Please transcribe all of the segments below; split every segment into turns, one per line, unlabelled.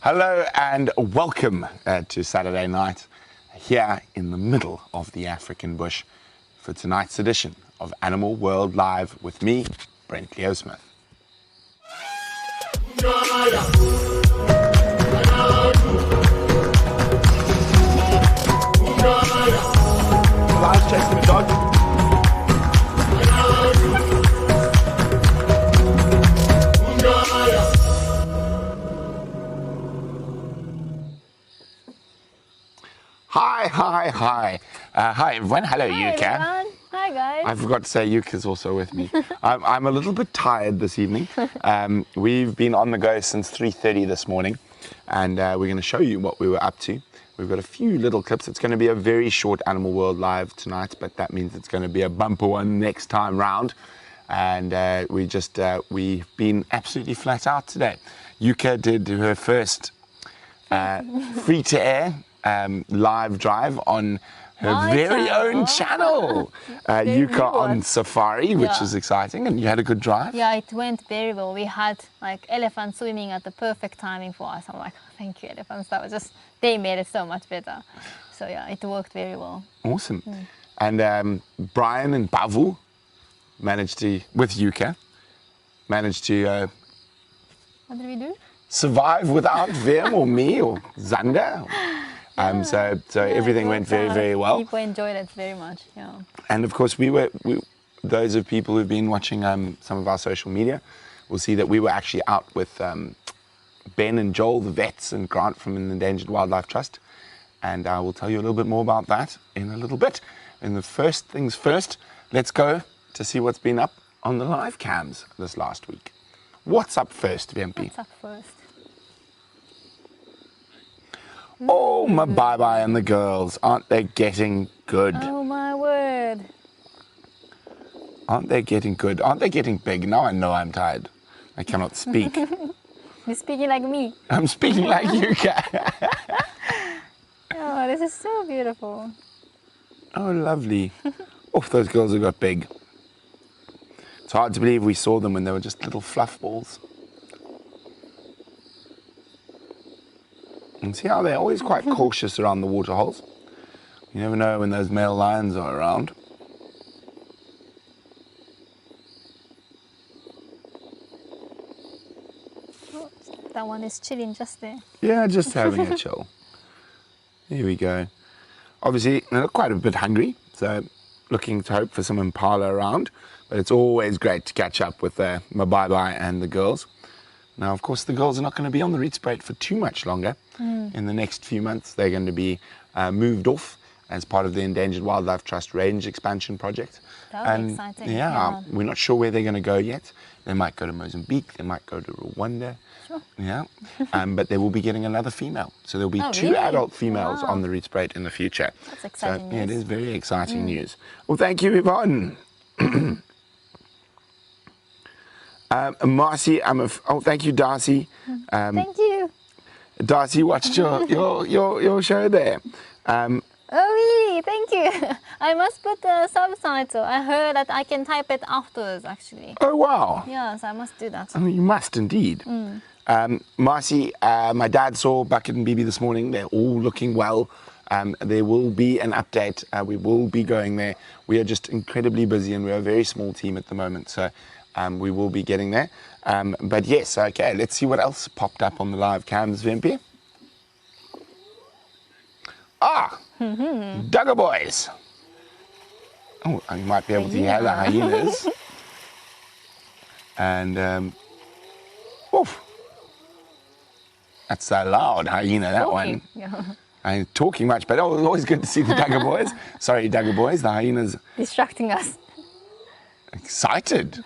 Hello and welcome to Saturday night here in the middle of the African bush for tonight's edition of Animal World Live with me, Brent and Wium. Live chasing a dog. Hi. Hi, everyone. Hello, Yuka.
Everyone. Hi, guys.
I forgot to say Yuka's also with me. I'm a little bit tired this evening. We've been on the go since 3:30 this morning, and we're going to show you what we were up to. We've got a few little clips. It's going to be a very short Animal World Live tonight, but that means it's going to be a bumper one next time round. And we've been absolutely flat out today. Yuka did her first free-to-air live drive on her very own channel, Yuka on Safari, which is exciting, and you had a good drive?
Yeah, it went very well. We had like elephants swimming at the perfect timing for us. I'm like, thank you, elephants. That was just, they made it so much better. So yeah, it worked very well.
Awesome. And Brian and Bavu managed to, with Yuka, managed to
what did we do?
survive without them or me or Zander. So everything went very, very well.
People enjoyed it very much, yeah.
And of course, those of people who've been watching some of our social media will see that we were actually out with Ben and Joel, the vets, and Grant from the Endangered Wildlife Trust. And I will tell you a little bit more about that in a little bit. And the first things first, let's go to see what's been up on the live cams this last week. What's up first, VMP?
What's up first?
Oh, my bye-bye and the girls. Aren't they getting good?
Oh, my word.
Aren't they getting good? Aren't they getting big? Now I know I'm tired. I cannot speak.
You're speaking like me.
I'm speaking like Yuka.
Oh, this is so beautiful.
Oh, lovely. Oh, those girls have got big. It's hard to believe we saw them when they were just little fluff balls. And see how they're always quite cautious around the water holes. You never know when those male lions are around.
Oh, that one is chilling just there.
Yeah, just having a chill. Here we go. Obviously, they're quite a bit hungry, so looking to hope for some impala around. But it's always great to catch up with Mabai and the girls. Now, of course, the girls are not going to be on the Rietspraat for too much longer. In the next few months, they're going to be moved off as part of the Endangered Wildlife Trust range expansion project.
That would be exciting.
Yeah, we're not sure where they're going to go yet. They might go to Mozambique, they might go to Rwanda.
Sure.
Yeah, but they will be getting another female. So there'll be two adult females on the Rietspraat in the future.
That's exciting news.
Yeah, it is very exciting news. Well, thank you, Yvonne. Marcy, thank you, Darcy.
Thank you.
Darcy watched your show there.
Oh, really? Thank you. I must put the subtitle. I heard that I can type it afterwards, actually.
Oh, wow.
Yes, I must do that.
You must indeed. Marcy, my dad saw Bucket and Bibi this morning. They're all looking well. There will be an update. We will be going there. We are just incredibly busy and we're a very small team at the moment. So we will be getting there. But yes, okay, let's see what else popped up on the live cams, VMP. Duggar boys. Oh, you might be able to hear the hyenas. And, oof. That's so loud, hyena, that one.
Yeah.
I'm talking much, but always good to see the Duggar boys. Sorry, Duggar boys, the hyenas.
Distracting us.
Excited.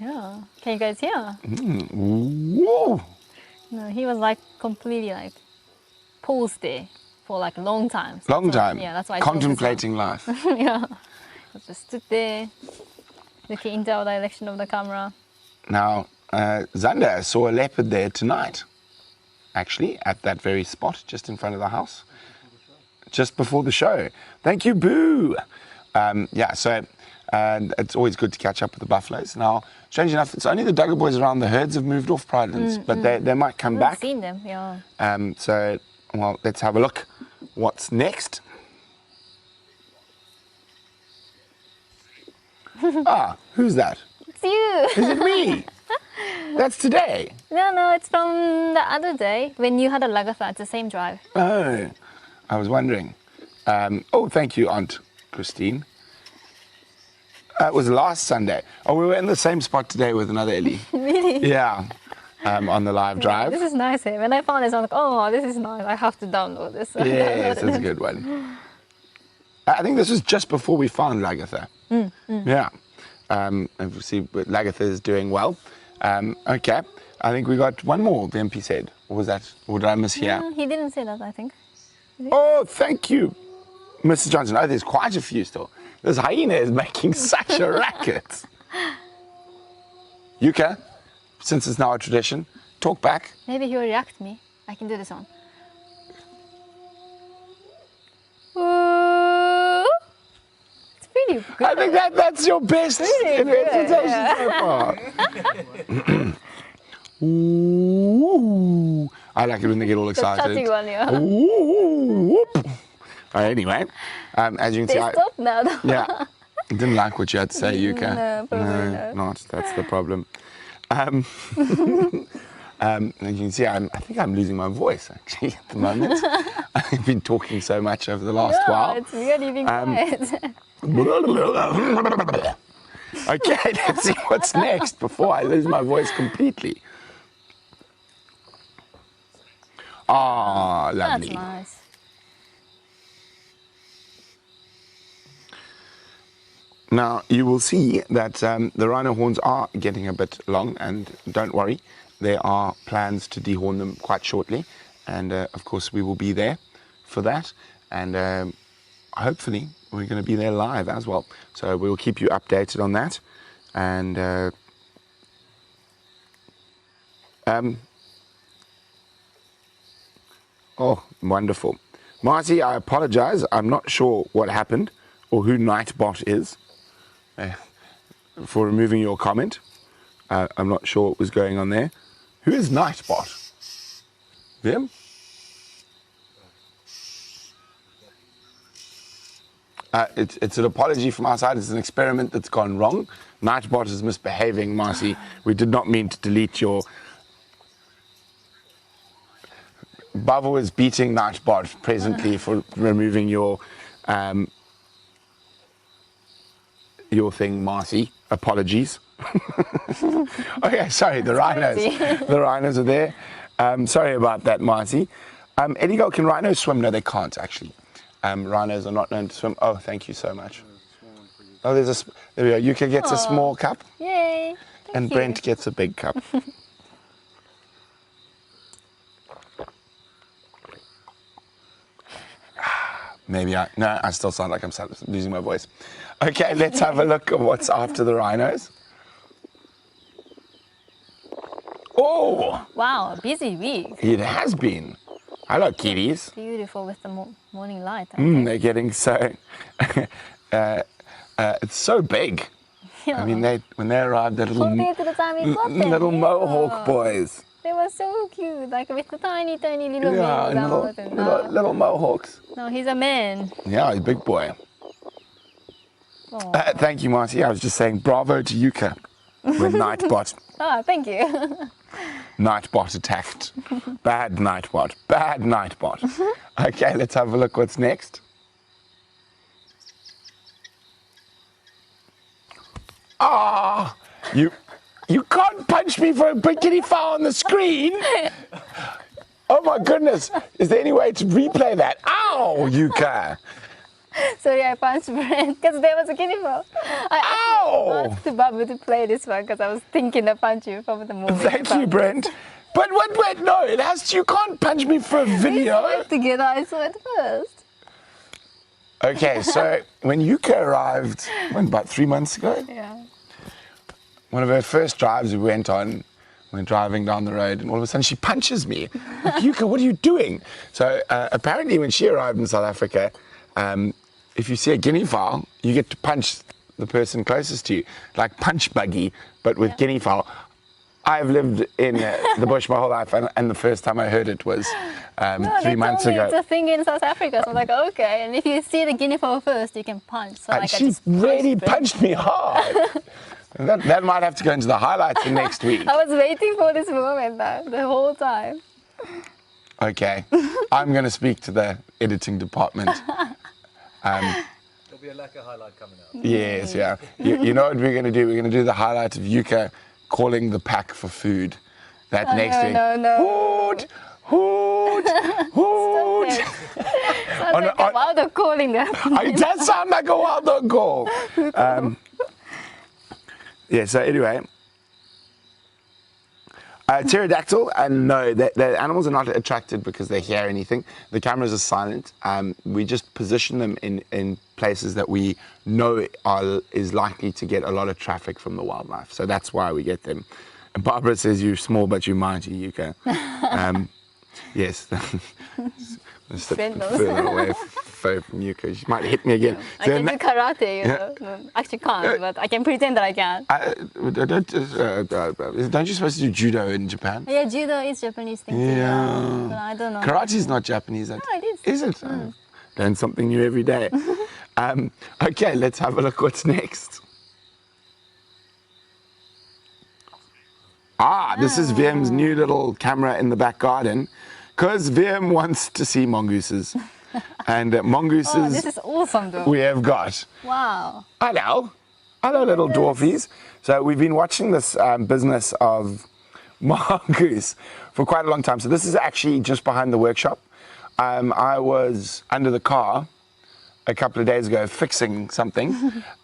Yeah. Can you guys hear?
Whoa.
No, he was like completely like paused there for like a long time. So
Long time.
Yeah, that's why I
contemplating life.
Yeah. I just stood there looking into our direction of the camera.
Now, Zander saw a leopard there tonight, actually, at that very spot, just in front of the house, just before the show. Thank you, Boo. Yeah, so and it's always good to catch up with the buffaloes. Now, strange enough, it's only the Duggar boys around the herds have moved off Pridelands, but they might come back.
I've seen them, yeah.
So, well, let's have a look. What's next? Who's that?
It's you.
Is it me? That's today.
No, it's from the other day when you had a Lagatha. It's the same drive.
Oh, I was wondering. Thank you, Aunt Christine. It was last Sunday. Oh, we were in the same spot today with another Ellie.
Really?
Yeah, on the live drive.
This is nice here. When I found this, I was like, oh, this is nice. I have to download this.
Yes, it's a good one. I think this was just before we found Lagatha. Yeah. And we see Lagatha is doing well. Okay. I think we got one more, the MP said. Or did I miss here?
No, he didn't say that, I think.
Oh, thank you, Mr. Johnson. Oh, there's quite a few still. This hyena is making such a racket. Yuka, since it's now a tradition, talk back.
Maybe he'll react me. I can do this one. It's pretty good.
I think that's your best imitation so far. Ooh. I like it when they get all excited.
The chatty one, yeah.
Ooh, whoop. Anyway, as you can see,
Stop now, though.
yeah, I didn't like what you had to say, Yuka.
No, probably not.
That's the problem. As you can see, I think I'm losing my voice actually at the moment. I've been talking so much over the last while.
It's really being quiet.
Okay, let's see what's next before I lose my voice completely. Ah, lovely.
That's nice.
Now, you will see that the rhino horns are getting a bit long, and don't worry, there are plans to dehorn them quite shortly, and of course we will be there for that, and hopefully we're going to be there live as well, so we'll keep you updated on that, and oh, wonderful. Marty, I apologize, I'm not sure what happened or who Nightbot is. For removing your comment. I'm not sure what was going on there. Who is Nightbot? Them? It's an apology from our side. It's an experiment that's gone wrong. Nightbot is misbehaving, Marcy. We did not mean to delete your... Bavo is beating Nightbot presently for removing your thing, Marcy. Apologies. Okay, sorry, the rhinos. The rhinos are there. Sorry about that, Marcy. Eddie Gold, can rhinos swim? No, they can't, actually. Rhinos are not known to swim. Oh, thank you so much. Oh, there we go. Yuka gets a small cup.
Yay.
And Brent gets a big cup. Maybe I still sound like I'm losing my voice. Okay, let's have a look at what's after the rhinos. Oh!
Wow, a busy week.
It has been. Hello, kitties.
Beautiful with the morning light.
They're getting so... it's so big.
Yeah.
I mean, when they arrived, they're
Compared to the time we got them.
little mohawk boys.
They were so cute, like with the tiny little
Yeah,
males
little mohawks.
No, he's a man.
Yeah, he's a big boy. Thank you, Marty. I was just saying bravo to Yuka when Nightbot.
Thank you.
Nightbot attacked. Bad Nightbot. Bad Nightbot. Okay, let's have a look what's next. Ah, you can't punch me for a bikini foul on the screen. Oh my goodness. Is there any way to replay that? Ow, Yuka.
Sorry, I punched Brent because there was a guinea fowl. I asked Babu to play this one because I was thinking to punch you from the movie.
Thank you, Brent. But wait, no, you can't punch me for a video.
We saw it together, I saw it first.
Okay, so when Yuka arrived, about 3 months ago?
Yeah.
One of her first drives we went on, we're driving down the road, and all of a sudden she punches me. Like, Yuka, what are you doing? So apparently when she arrived in South Africa, if you see a guinea fowl, you get to punch the person closest to you, like punch buggy, but with guinea fowl. I've lived in the bush my whole life, and the first time I heard it was 3 months ago.
It's a thing in South Africa, so I'm like, okay. And if you see the guinea fowl first, you can punch. So like,
She really punched me hard. that might have to go into the highlights of next week.
I was waiting for this moment the whole time.
Okay, I'm going to speak to the editing department.
There'll be a lacquer highlight coming out.
Yes, yeah. You know what we're going to do? We're going to do the highlight of Yuka calling the pack for food. That next week.
No.
Hoot, hoot, hoot.
Sounds like a wild dog calling them.
It does sound like a wild dog call. Yeah, so anyway. Pterodactyl, and no, the animals are not attracted because they hear anything. The cameras are silent. We just position them in places that we know is likely to get a lot of traffic from the wildlife. So that's why we get them. And Barbara says, you're small, but you're mighty, Yuka. Yes. Just further away from Yuka. She might hit me again.
I can do karate, you know. No, actually can't, but I can pretend that I can.
Don't you supposed to do judo in Japan?
Yeah, judo is Japanese thing.
Yeah.
But I don't know.
Karate is not Japanese.
No, it is.
Is it? Learn something new every day. Okay, let's have a look what's next. This is Wium's new little camera in the back garden, because Wium wants to see mongooses. And mongooses...
Oh, this is awesome though.
We have got.
Wow.
Hello, little dwarfies. So we've been watching this business of mongoose for quite a long time. So this is actually just behind the workshop. I was under the car a couple of days ago fixing something,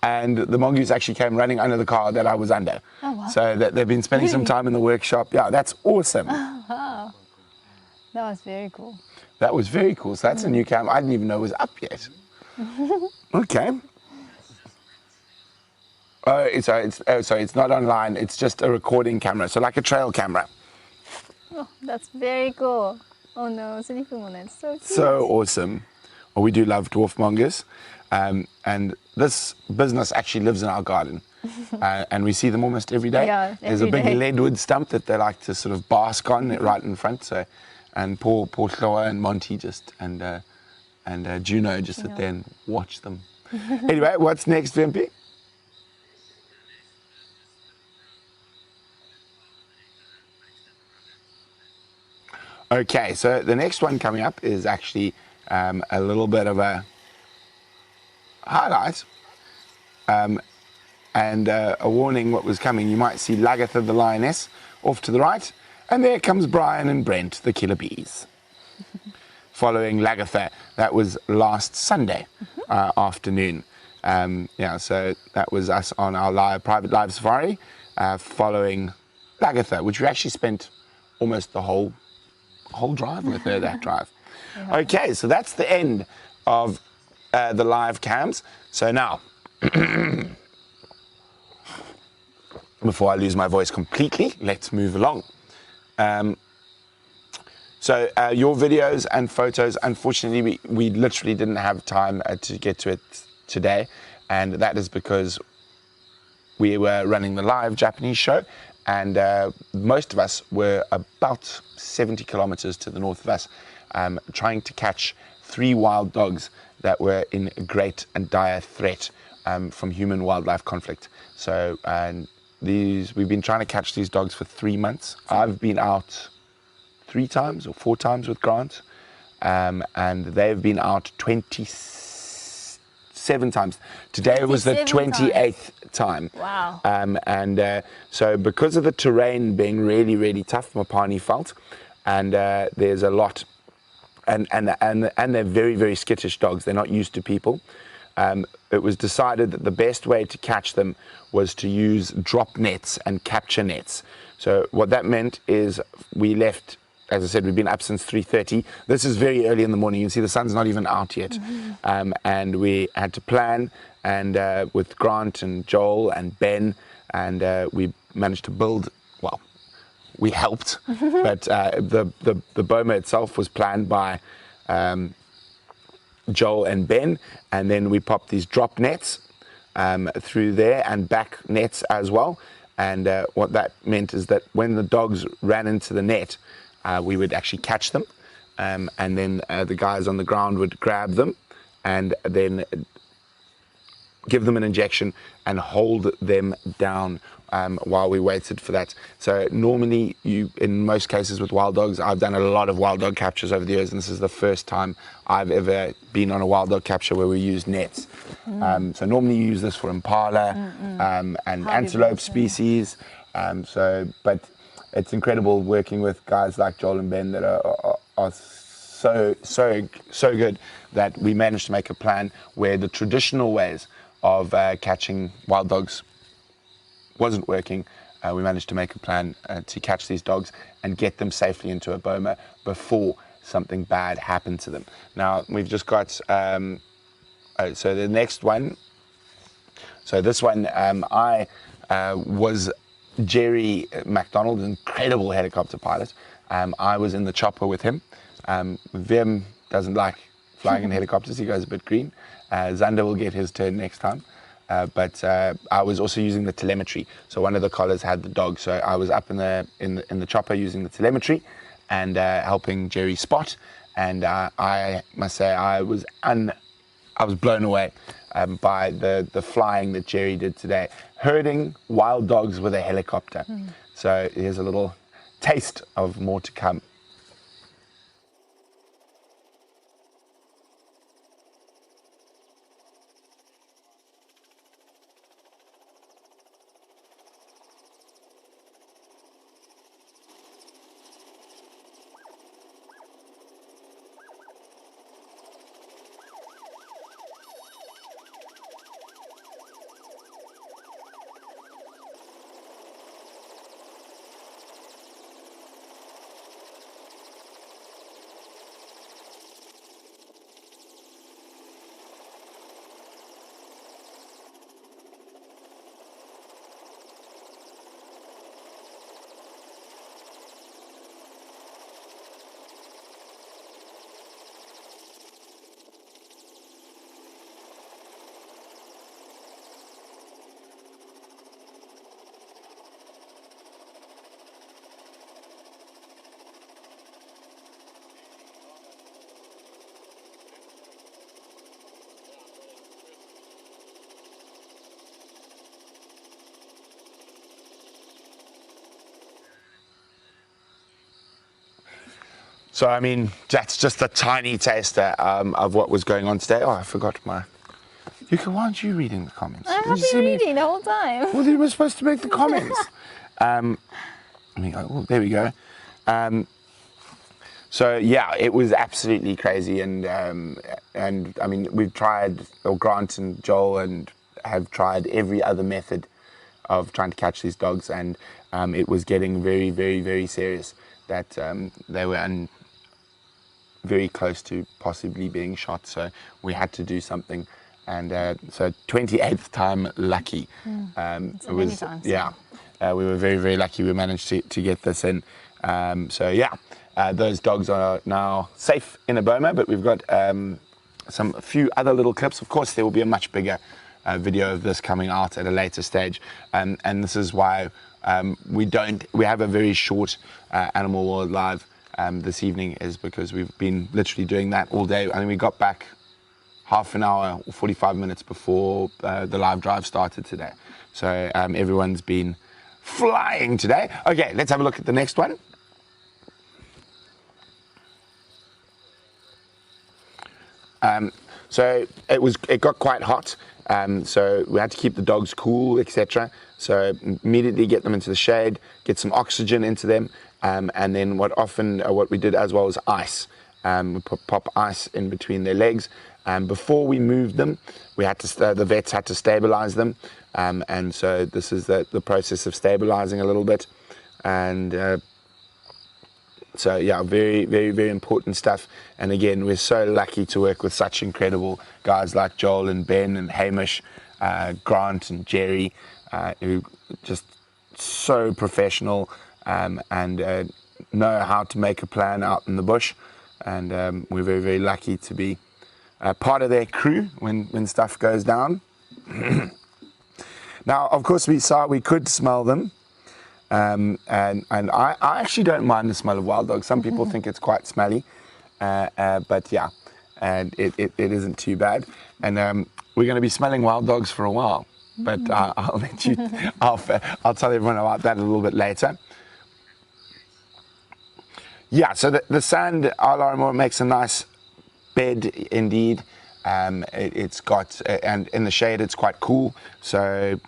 and the mongoose actually came running under the car that I was under.
Oh, wow.
So that they've been spending some time in the workshop. Yeah, that's awesome.
Wow. That was very cool.
That was very cool. So that's a new camera. I didn't even know it was up yet. Okay. It's not online. It's just a recording camera. So like a trail camera.
Oh, that's very cool. Oh no, it's so cute.
So awesome. Well, we do love dwarf mongoose. And this business actually lives in our garden. And we see them almost every day.
Yeah,
There's a big leadwood stump that they like to sort of bask on right in front. So, and poor Chloa and Monty and Juno just sit there and watch them. Anyway, what's next, Wimpy? Okay, so the next one coming up is actually a little bit of a highlight and a warning what was coming. You might see Lagatha the lioness off to the right, and there comes Brian and Brent, the killer bees. Following Lagatha, that was last Sunday afternoon. So that was us on our private live safari, following Lagatha, which we actually spent almost the whole drive with her, that drive. Yeah. Okay, so that's the end of the live cams. So now, before I lose my voice completely, let's move along. Your videos and photos, unfortunately, we literally didn't have time to get to it today, and that is because we were running the live Japanese show, and most of us were about 70 kilometers to the north of us, trying to catch 3 wild dogs that were in great and dire threat from human-wildlife conflict. So we've been trying to catch these dogs for 3 months. I've been out 3 times or 4 times with Grant, and they've been out 27 times. Today was the 28th time.
Wow.
So because of the terrain being really, really tough, Mopani felt, and there's a lot, and they're very, very skittish dogs. They're not used to people. It was decided that the best way to catch them was to use drop nets and capture nets. So what that meant is we left, as I said, we've been up since 3:30. This is very early in the morning. You can see the sun's not even out yet. And we had to plan, and with Grant and Joel and Ben, and we managed to build, well, we helped, but the boma itself was planned by Joel and Ben, and then we popped these drop nets through there and back nets as well. And what that meant is that when the dogs ran into the net, we would actually catch them, and then the guys on the ground would grab them and then give them an injection and hold them down while we waited for that. So normally, in most cases with wild dogs, I've done a lot of wild dog captures over the years, and this is the first time I've ever been on a wild dog capture where we use nets. So normally you use this for impala and antelope species. But it's incredible working with guys like Joel and Ben that are so good that we managed to make a plan where the traditional ways of catching wild dogs wasn't working. We managed to make a plan to catch these dogs and get them safely into a boma before something bad happened to them. Now we've just got so the next one. So this one, I was Jerry McDonald, incredible helicopter pilot. I was in the chopper with him. Wim doesn't like flying in helicopters. He goes a bit green. Zander will get his turn next time. But I was also using the telemetry. So one of the collars had the dog. So I was up in the chopper using the telemetry and helping Jerry spot. And I must say I was blown away by the flying that Jerry did today, herding wild dogs with a helicopter. So here's a little taste of more to come. So, I mean, that's just a tiny taster of what was going on today. Oh, I forgot my... Yuka, why aren't you reading the comments?
I have been reading the whole time.
Well, you were supposed to make the comments. Oh, there we go. So, yeah, it was absolutely crazy. And I mean, we've tried, or Grant and Joel and have tried every other method of trying to catch these dogs. And it was getting very, very, very serious that they were very close to possibly being shot, so we had to do something, and so 28th time lucky. It was times, yeah. We were very, very lucky. We managed to get this in. So yeah, those dogs are now safe in a boma, but we've got a few other little clips. Of course, there will be a much bigger video of this coming out at a later stage, and this is why we have a very short Animal World Live this evening, is because we've been literally doing that all day. I mean, we got back half an hour or 45 minutes before the live drive started today. So everyone's been flying today. Okay, let's have a look at the next one. So it got quite hot. So we had to keep the dogs cool, etc. So immediately get them into the shade, get some oxygen into them, and then what we did as well was ice. We pop ice in between their legs. Before we moved them, the vets had to stabilize them, and so this is the process of stabilizing a little bit, and so yeah, very, very, very important stuff. And again, we're so lucky to work with such incredible guys like Joel and Ben and Hamish, Grant and Jerry, who just so professional and know how to make a plan out in the bush. And we're very, very lucky to be part of their crew when stuff goes down. Now, of course, we saw we could smell them. And I actually don't mind the smell of wild dogs. Some people think it's quite smelly, but yeah, and it isn't too bad. And we're going to be smelling wild dogs for a while, but I'll let you. I'll tell everyone about that a little bit later. Yeah, so the sand Alarmo makes a nice bed indeed. It's got and in the shade it's quite cool, so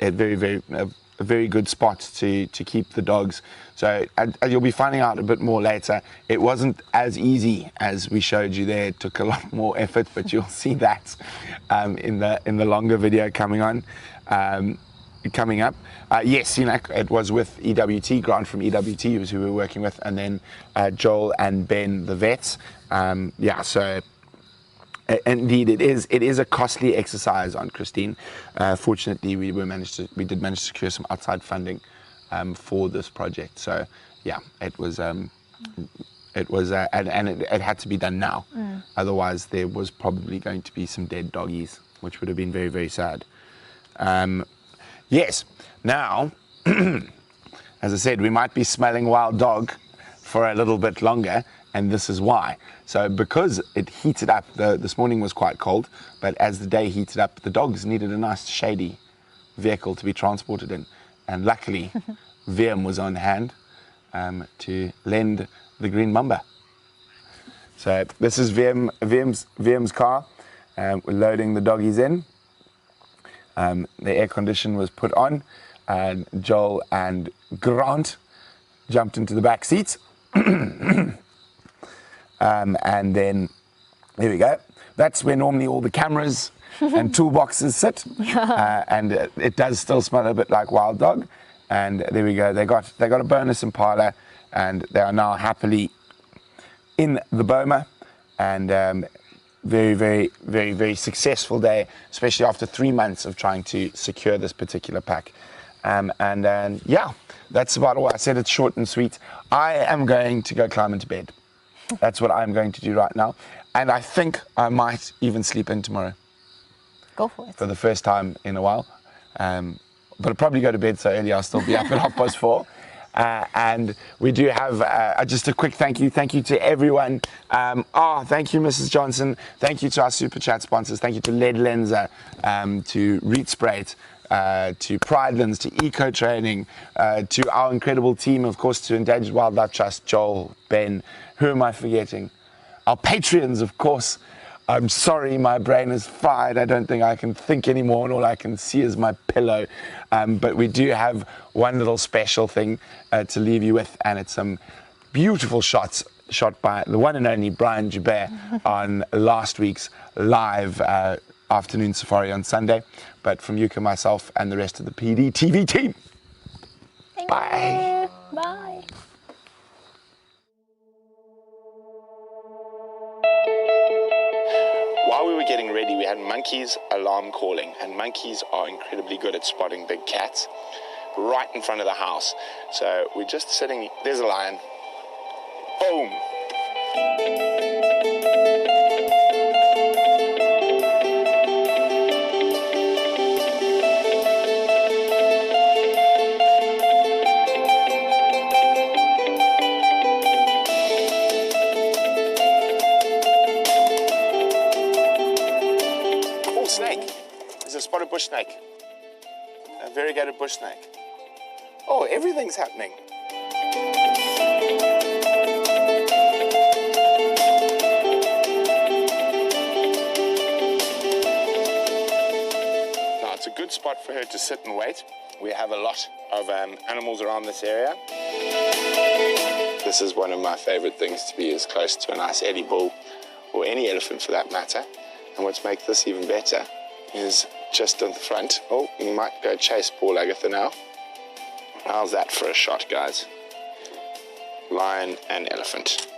a very good spot to keep the dogs. So as you'll be finding out a bit more later, it wasn't as easy as we showed you there. It took a lot more effort, but you'll see that in the longer video coming up. Yes, it was with EWT, Grant from EWT was who we were working with, and then Joel and Ben, the vets. Yeah, so indeed, it is a costly exercise on Christine. Fortunately, we did manage to secure some outside funding for this project. So yeah, it was and it had to be done now. Otherwise, there was probably going to be some dead doggies, which would have been very, very sad. Yes. Now, as I said, we might be smelling wild dog for a little bit longer, and this is why. So because it heated up, this morning was quite cold, but as the day heated up, the dogs needed a nice shady vehicle to be transported in. And luckily, Wium was on hand to lend the green mamba. So this is Wium's car. We're loading the doggies in. The air condition was put on, and Joel and Grant jumped into the back seats. And then there we go. That's where normally all the cameras and toolboxes sit. And it does still smell a bit like wild dog. And there we go. They got a bonus Impala, and they are now happily in the Boma. And very, very, very, very successful day, especially after 3 months of trying to secure this particular pack. And yeah, that's about all. I said it's short and sweet. I am going to go climb into bed. That's what I'm going to do right now. And I think I might even sleep in tomorrow.
Go for it.
For the first time in a while. But I'll probably go to bed so early I'll still be up at 4:30. And we do have just a quick thank you. Thank you to everyone. Thank you, Mrs. Johnson. Thank you to our Super Chat sponsors. Thank you to Lead Lenser, to Reed Sprite, to Pridelands, to Eco Training, to our incredible team, of course, to Endangered Wildlife Trust, Joel, Ben. Who am I forgetting? Our Patreons, of course. I'm sorry, my brain is fried. I don't think I can think anymore, and all I can see is my pillow. But we do have one little special thing to leave you with, and it's some beautiful shots shot by the one and only Brian Joubert on last week's live afternoon safari on Sunday. But from Yuka, myself, and the rest of the PD TV team. Bye.
Bye.
While we were getting ready, we had monkeys alarm calling, and monkeys are incredibly good at spotting big cats right in front of the house. So we're just sitting, there's a lion. Boom. Snake. There's a spotted bush snake. A variegated bush snake. Oh, everything's happening. Now, it's a good spot for her to sit and wait. We have a lot of animals around this area. This is one of my favorite things, to be as close to a nice Eddie bull, or any elephant for that matter. And what makes this even better is just on the front. Oh, we might go chase Paul Agatha now. How's that for a shot, guys? Lion and elephant.